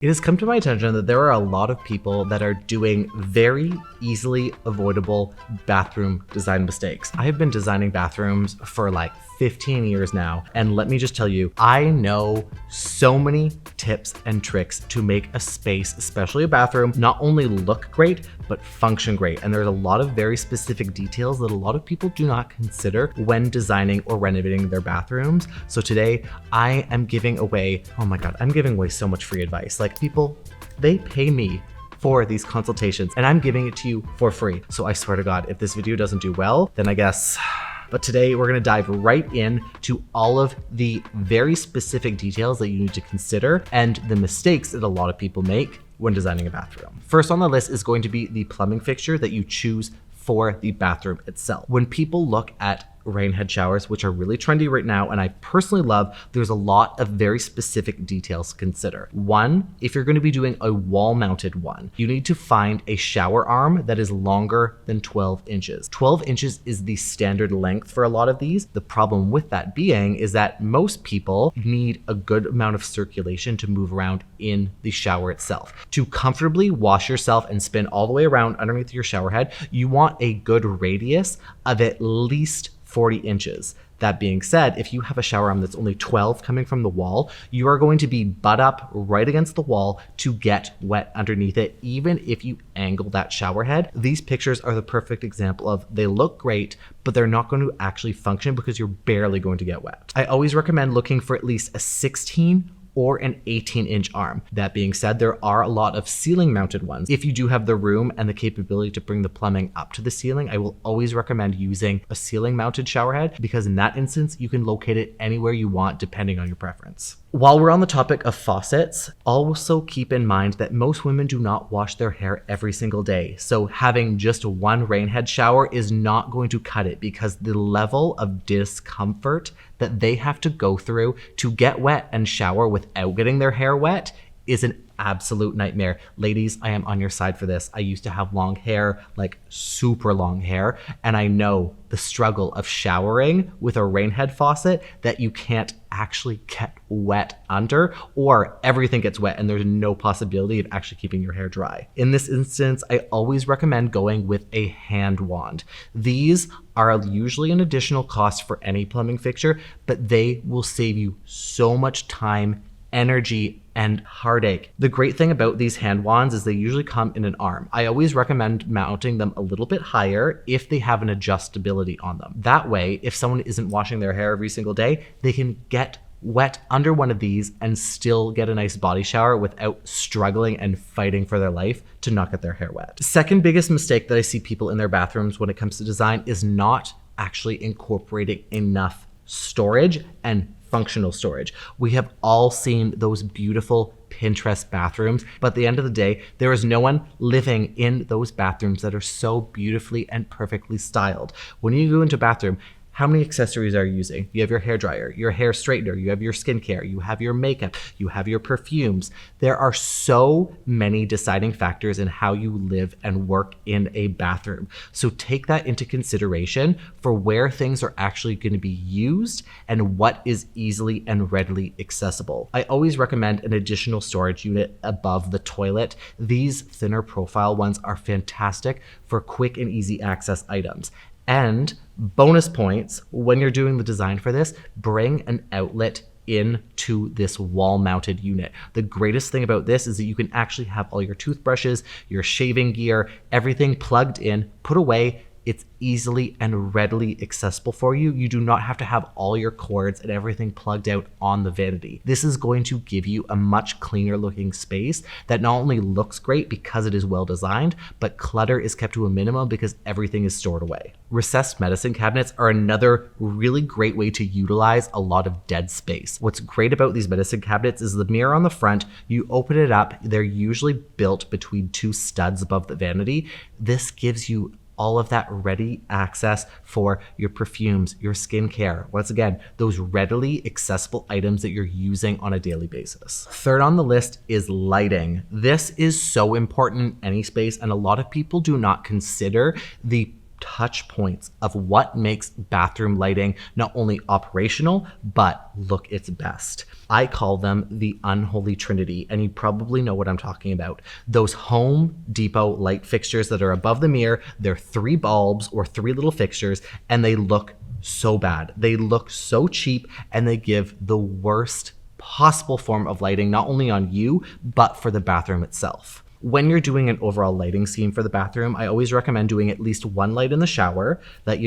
It has come to my attention that there are a lot of people that are doing very easily avoidable bathroom design mistakes. I have been designing bathrooms for like 15 years now, and let me just tell you, I know so many tips and tricks to make a space, especially a bathroom, not only look great, but function great. And there's a lot of very specific details that a lot of people do not consider when designing or renovating their bathrooms. So today I am giving away, oh my God, I'm giving away so much free advice. Like people, they pay me for these consultations and I'm giving it to you for free. So I swear to God, if this video doesn't do well, then I guess. But today we're gonna dive right in to all of the very specific details that you need to consider and the mistakes that a lot of people make when designing a bathroom. First on the list is going to be the plumbing fixture that you choose for the bathroom itself. When people look at rain head showers, which are really trendy right now, and I personally love, there's a lot of very specific details to consider. One, if you're going to be doing a wall mounted one, you need to find a shower arm that is longer than 12 inches. 12 inches is the standard length for a lot of these. The problem with that being is that most people need a good amount of circulation to move around in the shower itself. To comfortably wash yourself and spin all the way around underneath your shower head, you want a good radius of at least 40 inches. That being said, if you have a shower arm that's only 12 coming from the wall, you are going to be butt up right against the wall to get wet underneath it, even if you angle that shower head. These pictures are the perfect example of they look great, but they're not going to actually function because you're barely going to get wet. I always recommend looking for at least a 16 or an 18-inch arm. That being said, there are a lot of ceiling mounted ones. If you do have the room and the capability to bring the plumbing up to the ceiling, I will always recommend using a ceiling mounted shower head because in that instance, you can locate it anywhere you want depending on your preference. While we're on the topic of faucets, also keep in mind that most women do not wash their hair every single day. So having just one rain head shower is not going to cut it because the level of discomfort that they have to go through to get wet and shower without getting their hair wet is an absolute nightmare. Ladies, I am on your side for this. I used to have long hair, like super long hair, and I know the struggle of showering with a rain head faucet that you can't actually get wet under, or everything gets wet and there's no possibility of actually keeping your hair dry. In this instance, I always recommend going with a hand wand. These are usually an additional cost for any plumbing fixture, but they will save you so much time, energy, and heartache. The great thing about these hand wands is they usually come in an arm. I always recommend mounting them a little bit higher if they have an adjustability on them. That way, if someone isn't washing their hair every single day, they can get wet under one of these and still get a nice body shower without struggling and fighting for their life to not get their hair wet. Second biggest mistake that I see people in their bathrooms when it comes to design is not actually incorporating enough storage and functional storage. We have all seen those beautiful Pinterest bathrooms, but at the end of the day, there is no one living in those bathrooms that are so beautifully and perfectly styled. When you go into a bathroom, how many accessories are you using? You have your hair dryer, your hair straightener, you have your skincare, you have your makeup, you have your perfumes. There are so many deciding factors in how you live and work in a bathroom. So take that into consideration for where things are actually going to be used and what is easily and readily accessible. I always recommend an additional storage unit above the toilet. These thinner profile ones are fantastic for quick and easy access items. And bonus points, when you're doing the design for this, bring an outlet into this wall mounted unit. The greatest thing about this is that you can actually have all your toothbrushes, your shaving gear, everything plugged in, put away. It's easily and readily accessible for you. You do not have to have all your cords and everything plugged out on the vanity. This is going to give you a much cleaner looking space that not only looks great because it is well designed, but clutter is kept to a minimum because everything is stored away. Recessed medicine cabinets are another really great way to utilize a lot of dead space. What's great about these medicine cabinets is the mirror on the front, you open it up, they're usually built between two studs above the vanity. This gives you all of that ready access for your perfumes, your skincare. Once again, those readily accessible items that you're using on a daily basis. Third on the list is lighting. This is so important in any space, and a lot of people do not consider the touch points of what makes bathroom lighting not only operational, but look its best. I call them the unholy trinity, and you probably know what I'm talking about. Those Home Depot light fixtures that are above the mirror, they're 3 bulbs or 3 little fixtures, and they look so bad. They look so cheap, and they give the worst possible form of lighting, not only on you, but for the bathroom itself. When you're doing an overall lighting scheme for the bathroom, I always recommend doing at least 1 light in the shower that,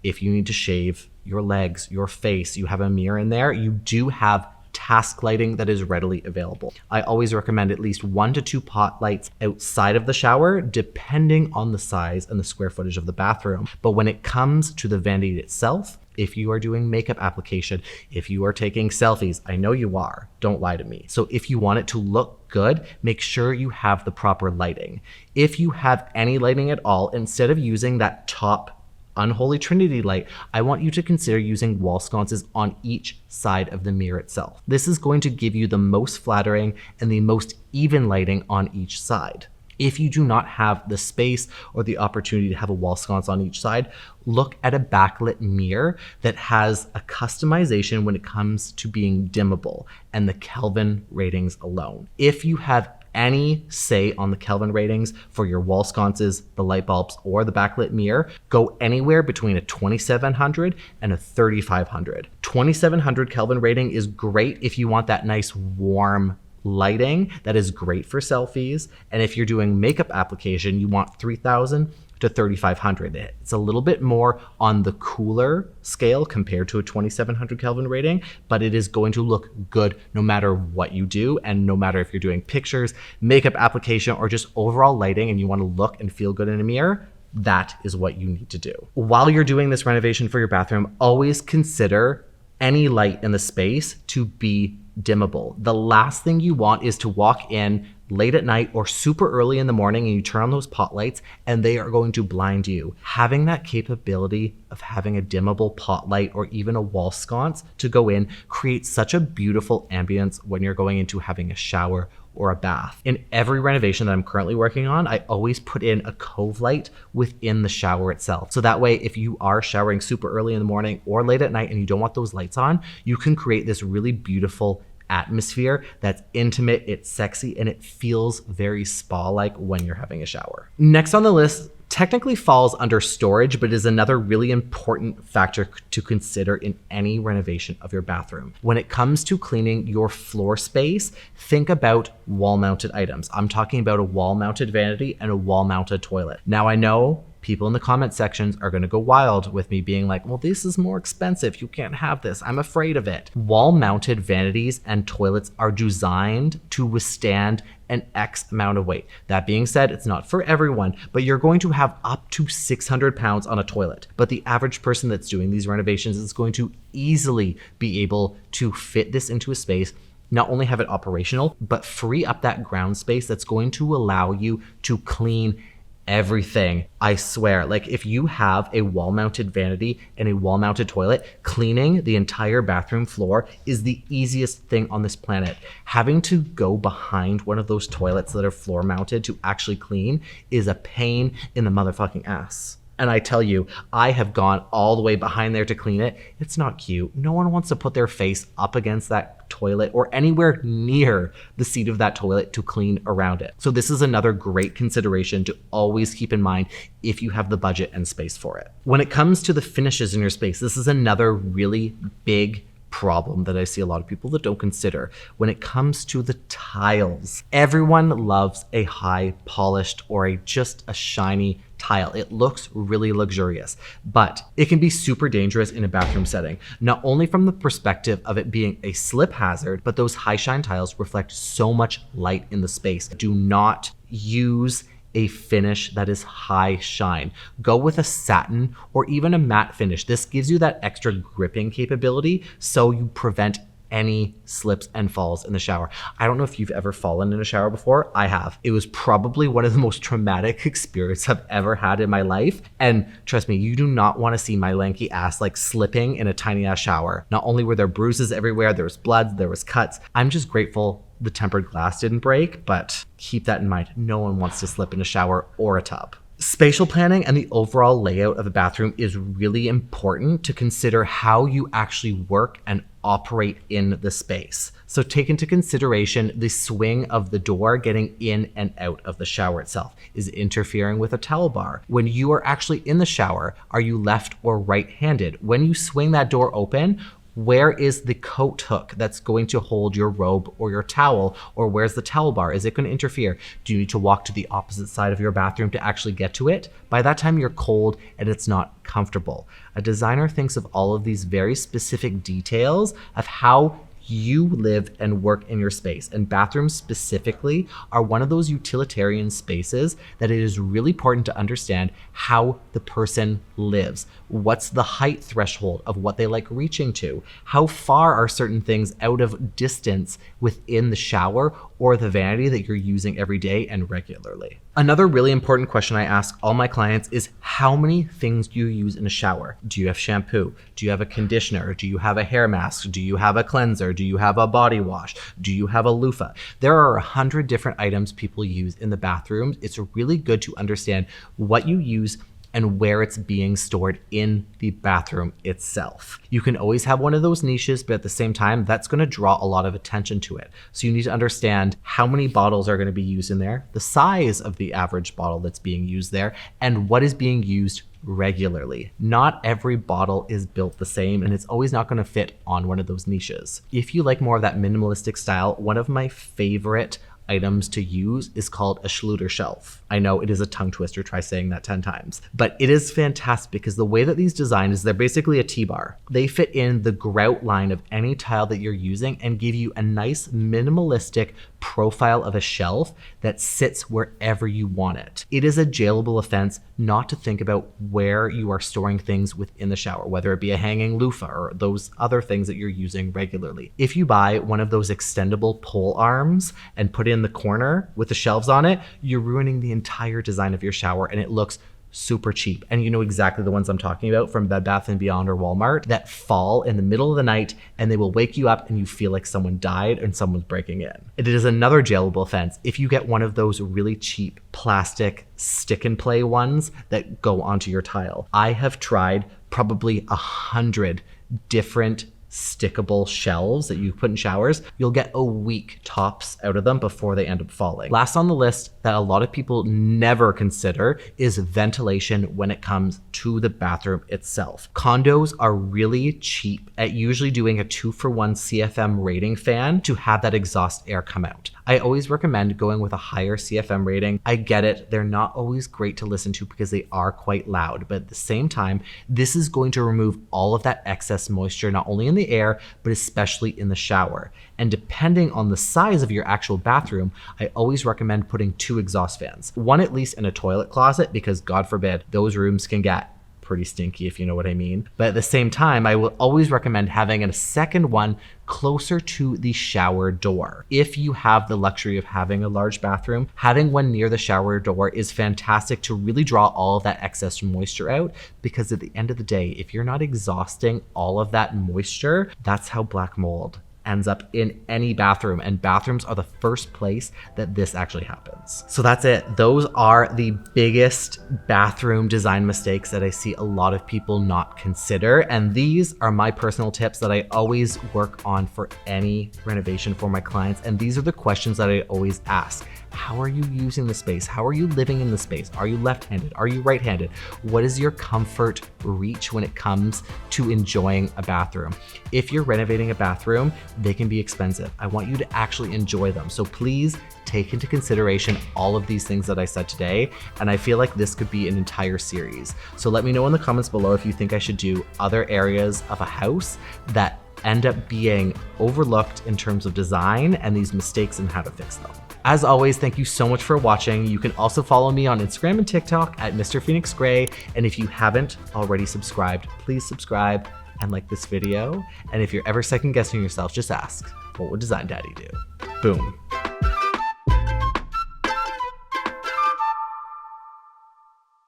if you need to shave your legs, your face, you have a mirror in there, you do have task lighting that is readily available. I always recommend at least 1 to 2 pot lights outside of the shower, depending on the size and the square footage of the bathroom. But when it comes to the vanity itself, if you are doing makeup application, if you are taking selfies, I know you are, don't lie to me. So if you want it to look good, make sure you have the proper lighting. If you have any lighting at all, instead of using that top unholy trinity light, I want you to consider using wall sconces on each side of the mirror itself. This is going to give you the most flattering and the most even lighting on each side. If you do not have the space or the opportunity to have a wall sconce on each side, look at a backlit mirror that has a customization when it comes to being dimmable and the Kelvin ratings alone. If you have any say on the Kelvin ratings for your wall sconces, the light bulbs, or the backlit mirror, go anywhere between a 2700 and a 3500. 2700 Kelvin rating is great if you want that nice warm lighting that is great for selfies. And if you're doing makeup application, you want 3000 to 3500. It's a little bit more on the cooler scale compared to a 2700 Kelvin rating, but it is going to look good no matter what you do, and no matter if you're doing pictures, makeup application, or just overall lighting and you want to look and feel good in a mirror. That is what you need to do. While you're doing this renovation for your bathroom, always consider any light in the space to be dimmable. The last thing you want is to walk in late at night or super early in the morning and you turn on those pot lights and they are going to blind you. Having that capability of having a dimmable pot light or even a wall sconce to go in creates such a beautiful ambience when you're going into having a shower or a bath. In every renovation that I'm currently working on, I always put in a cove light within the shower itself. So that way, if you are showering super early in the morning or late at night and you don't want those lights on, you can create this really beautiful atmosphere that's intimate, it's sexy, and it feels very spa-like when you're having a shower. Next on the list technically falls under storage, but is another really important factor to consider in any renovation of your bathroom. When it comes to cleaning your floor space, think about wall-mounted items. I'm talking about a wall-mounted vanity and a wall-mounted toilet. Now I know people in the comment sections are going to go wild with me being like, well, this is more expensive. You can't have this. I'm afraid of it. Wall-mounted vanities and toilets are designed to withstand an X amount of weight. That being said, it's not for everyone, but you're going to have up to 600 pounds on a toilet. But the average person that's doing these renovations is going to easily be able to fit this into a space, not only have it operational, but free up that ground space that's going to allow you to clean everything. I swear, like if you have a wall-mounted vanity and a wall-mounted toilet, cleaning the entire bathroom floor is the easiest thing on this planet. Having to go behind one of those toilets that are floor-mounted to actually clean is a pain in the motherfucking ass. And I tell you, I have gone all the way behind there to clean it. It's not cute. No one wants to put their face up against that toilet or anywhere near the seat of that toilet to clean around it. So this is another great consideration to always keep in mind if you have the budget and space for it. When it comes to the finishes in your space, this is another really big problem that I see a lot of people that don't consider. When it comes to the tiles, everyone loves a high polished or just a shiny tile. It looks really luxurious, but it can be super dangerous in a bathroom setting, not only from the perspective of it being a slip hazard, but those high shine tiles reflect so much light in the space. Do not use a finish that is high shine. Go with a satin or even a matte finish. This gives you that extra gripping capability so you prevent any slips and falls in the shower. I don't know if you've ever fallen in a shower before. I have. It was probably one of the most traumatic experiences I've ever had in my life. And trust me, you do not want to see my lanky ass like slipping in a tiny ass shower. Not only were there bruises everywhere, there was blood, there was cuts. I'm just grateful the tempered glass didn't break, but keep that in mind. No one wants to slip in a shower or a tub. Spatial planning and the overall layout of a bathroom is really important to consider how you actually work and operate in the space. So take into consideration the swing of the door getting in and out of the shower itself. Is it interfering with a towel bar? When you are actually in the shower, are you left or right-handed? When you swing that door open, where is the coat hook that's going to hold your robe or your towel, or where's the towel bar? Is it going to interfere? Do you need to walk to the opposite side of your bathroom to actually get to it? By that time, you're cold and it's not comfortable. A designer thinks of all of these very specific details of how you live and work in your space. And bathrooms specifically are one of those utilitarian spaces that it is really important to understand how the person lives. What's the height threshold of what they like reaching to? How far are certain things out of distance within the shower or the vanity that you're using every day and regularly? Another really important question I ask all my clients is, how many things do you use in a shower? Do you have shampoo? Do you have a conditioner? Do you have a hair mask? Do you have a cleanser? Do you have a body wash? Do you have a loofah? There are 100 different items people use in the bathrooms. It's really good to understand what you use and where it's being stored in the bathroom itself. You can always have one of those niches, but at the same time, that's gonna draw a lot of attention to it. So you need to understand how many bottles are gonna be used in there, the size of the average bottle that's being used there, and what is being used regularly. Not every bottle is built the same, and it's always not gonna fit on one of those niches. If you like more of that minimalistic style, one of my favorite items to use is called a Schluter shelf. I know it is a tongue twister, try saying that 10 times, but it is fantastic because the way that these design is they're basically a T-bar. They fit in the grout line of any tile that you're using and give you a nice minimalistic profile of a shelf that sits wherever you want it. It is a jailable offense not to think about where you are storing things within the shower, whether it be a hanging loofah or those other things that you're using regularly. If you buy one of those extendable pole arms and put it in the corner with the shelves on it, you're ruining the entire design of your shower and it looks super cheap. And you know exactly the ones I'm talking about from Bed Bath & Beyond or Walmart that fall in the middle of the night and they will wake you up and you feel like someone died and someone's breaking in. It is another jailable offense if you get one of those really cheap plastic stick and play ones that go onto your tile. I have tried probably 100 different stickable shelves that you put in showers. You'll get a week tops out of them before they end up falling. Last on the list that a lot of people never consider is ventilation when it comes to the bathroom itself. Condos are really cheap at usually doing a 2-for-1 CFM rating fan to have that exhaust air come out. I always recommend going with a higher CFM rating. I get it, they're not always great to listen to because they are quite loud, but at the same time, this is going to remove all of that excess moisture, not only in the air, but especially in the shower. And depending on the size of your actual bathroom, I always recommend putting 2 exhaust fans. One at least in a toilet closet, because God forbid, those rooms can get pretty stinky, if you know what I mean. But at the same time, I will always recommend having a second one closer to the shower door. If you have the luxury of having a large bathroom, having one near the shower door is fantastic to really draw all of that excess moisture out, because at the end of the day, if you're not exhausting all of that moisture, that's how black mold ends up in any bathroom, and bathrooms are the first place that this actually happens. So that's it. Those are the biggest bathroom design mistakes that I see a lot of people not consider, and these are my personal tips that I always work on for any renovation for my clients, and these are the questions that I always ask. How are you using the space? How are you living in the space? Are you left-handed? Are you right-handed? What is your comfort reach when it comes to enjoying a bathroom? If you're renovating a bathroom, they can be expensive. I want you to actually enjoy them. So please take into consideration all of these things that I said today. And I feel like this could be an entire series. So let me know in the comments below if you think I should do other areas of a house that end up being overlooked in terms of design and these mistakes and how to fix them. As always, thank you so much for watching. You can also follow me on Instagram and TikTok at Mr. Phoenix Gray. And if you haven't already subscribed, please subscribe and like this video. And if you're ever second guessing yourself, just ask, what would Design Daddy do? Boom.